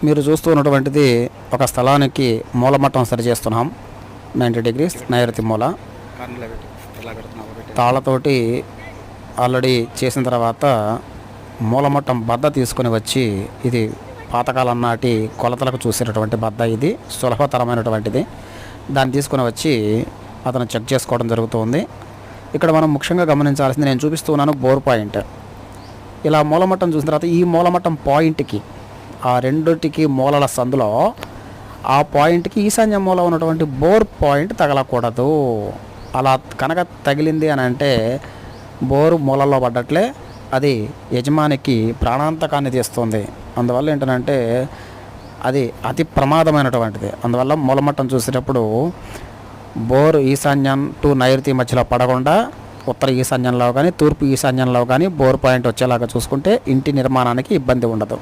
మీరు చూస్తూ ఉన్నటువంటిది ఒక స్థలానికి మూలమట్టం సరి చేస్తున్నాం. 90 degrees నైరుతి మూల తాళ్ళతోటి ఆల్రెడీ చేసిన తర్వాత మూలమట్టం బద్ద తీసుకొని వచ్చి, ఇది పాతకాలం నాటి కొలతలకు చూసేటటువంటి బద్ద, ఇది సులభతరమైనటువంటిది. దాన్ని తీసుకొని వచ్చి అతను చెక్ చేసుకోవడం జరుగుతుంది. ఇక్కడ మనం ముఖ్యంగా గమనించాల్సింది, నేను చూపిస్తున్నాను బోర్ పాయింట్. ఇలా మూలమట్టం చూసిన తర్వాత ఈ మూలమట్టం పాయింట్కి, ఆ రెండుటికి మూలల సందులో ఆ పాయింట్కి ఈశాన్య మూల ఉన్నటువంటి బోర్ పాయింట్ తగలకూడదు. అలా కనుక తగిలింది అని అంటే బోరు మూలల్లో పడ్డట్లే, అది యజమానికి ప్రాణాంతకాన్ని తీస్తుంది. అందువల్ల ఏంటంటే అది అతి ప్రమాదమైనటువంటిది. అందువల్ల మూలమట్టం చూసేటప్పుడు బోరు ఈశాన్యం టు నైరుతి మధ్యలో పడకుండా ఉత్తర ఈశాన్యంలో కానీ తూర్పు ఈశాన్యంలో కానీ బోర్ పాయింట్ వచ్చేలాగా చూసుకుంటే ఇంటి నిర్మాణానికి ఇబ్బంది ఉండదు.